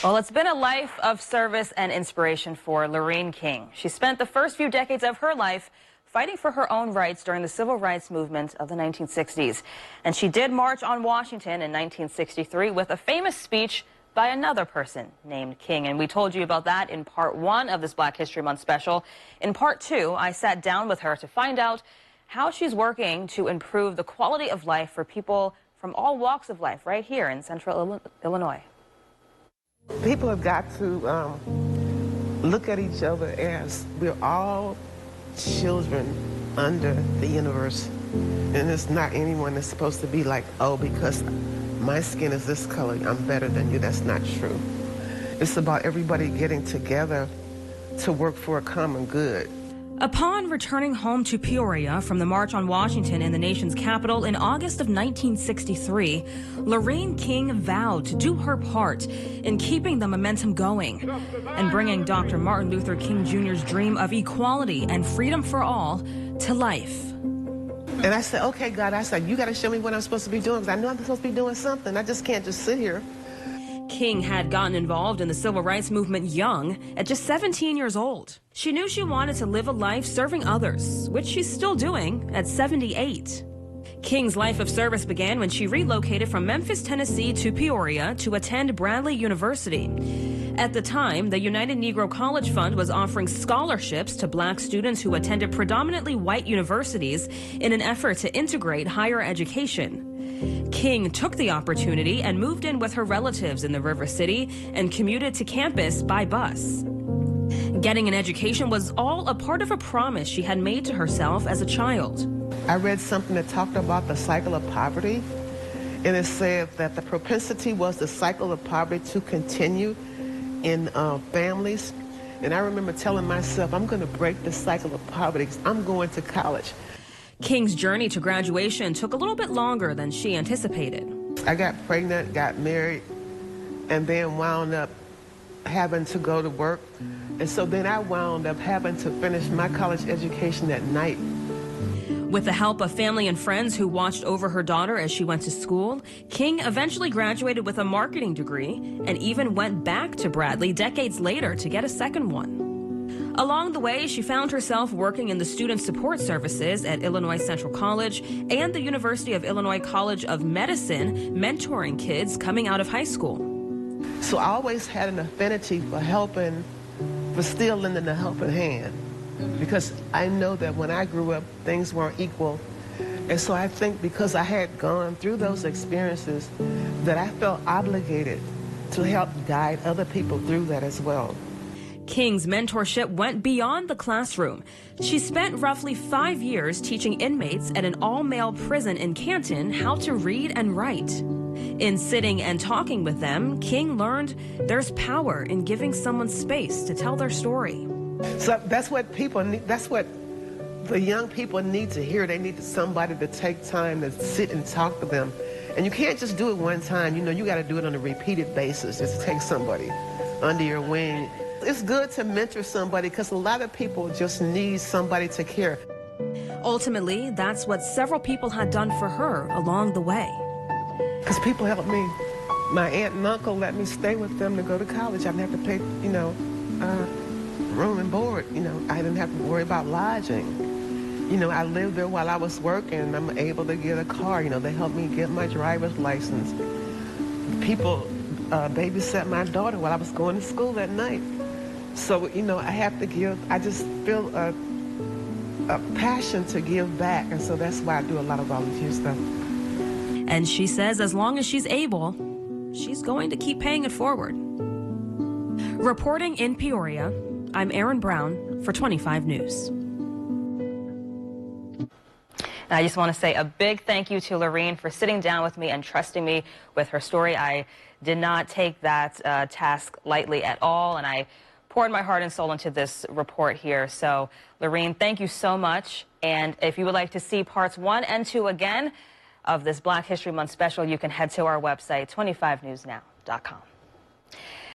Well, it's been a life of service and inspiration for Lorraine King. She spent the first few decades of her life fighting for her own rights during the civil rights movement of the 1960s. And she did march on Washington in 1963 with a famous speech by another person named King. And we told you about that in part 1 of this Black History Month special. In part 2, I sat down with her to find out how she's working to improve the quality of life for people from all walks of life right here in central Illinois. People have got to look at each other as we're all children under the universe. And it's not anyone that's supposed to be like, oh, because my skin is this color, I'm better than you. That's not true. It's about everybody getting together to work for a common good. Upon returning home to Peoria from the March on Washington in the nation's capital in August of 1963, Lorraine King vowed to do her part in keeping the momentum going and bringing Dr. Martin Luther King Jr.'s dream of equality and freedom for all to life. And I said, okay, God, I said, you got to show me what I'm supposed to be doing, because I know I'm supposed to be doing something. I just can't just sit here. King had gotten involved in the civil rights movement young, at just 17 years old. She knew she wanted to live a life serving others, which she's still doing at 78. King's life of service began when she relocated from Memphis, Tennessee to Peoria to attend Bradley University. At the time, the United Negro College Fund was offering scholarships to black students who attended predominantly white universities in an effort to integrate higher education. King took the opportunity and moved in with her relatives in the River City and commuted to campus by bus. Getting an education was all a part of a promise she had made to herself as a child. I read something that talked about the cycle of poverty, and it said that the propensity was the cycle of poverty to continue in families. And I remember telling myself, I'm going to break the cycle of poverty because I'm going to college. King's journey to graduation took a little bit longer than she anticipated. I got pregnant, got married, and then wound up having to go to work. And so then I wound up having to finish my college education at night. With the help of family and friends who watched over her daughter as she went to school, King eventually graduated with a marketing degree and even went back to Bradley decades later to get a second one. Along the way, she found herself working in the student support services at Illinois Central College and the University of Illinois College of Medicine, mentoring kids coming out of high school. So I always had an affinity for helping, for still lending a helping hand, because I know that when I grew up, things weren't equal. And so I think because I had gone through those experiences, that I felt obligated to help guide other people through that as well. King's mentorship went beyond the classroom. She spent roughly 5 years teaching inmates at an all-male prison in Canton how to read and write. In sitting and talking with them, King learned there's power in giving someone space to tell their story. So that's what people need, that's what the young people need to hear. They need somebody to take time to sit and talk to them. And you can't just do it one time. You know, you got to do it on a repeated basis, just to take somebody under your wing. It's good to mentor somebody because a lot of people just need somebody to care. Ultimately, that's what several people had done for her along the way. Because people helped me. My aunt and uncle let me stay with them to go to college. I didn't have to pay, room and board. I didn't have to worry about lodging. I lived there while I was working, and I'm able to get a car. They helped me get my driver's license. People babysat my daughter while I was going to school at night. So, I have to give, I just feel a passion to give back, and so that's why I do a lot of volunteer stuff. And she says as long as she's able, she's going to keep paying it forward. Reporting in Peoria, I'm Erin Brown for 25 News. And I just want to say a big thank you to Lorraine for sitting down with me and trusting me with her story. I did not take that task lightly at all, and I poured my heart and soul into this report here. So, Lorraine, thank you so much. And if you would like to see parts 1 and 2 again of this Black History Month special, you can head to our website, 25newsnow.com.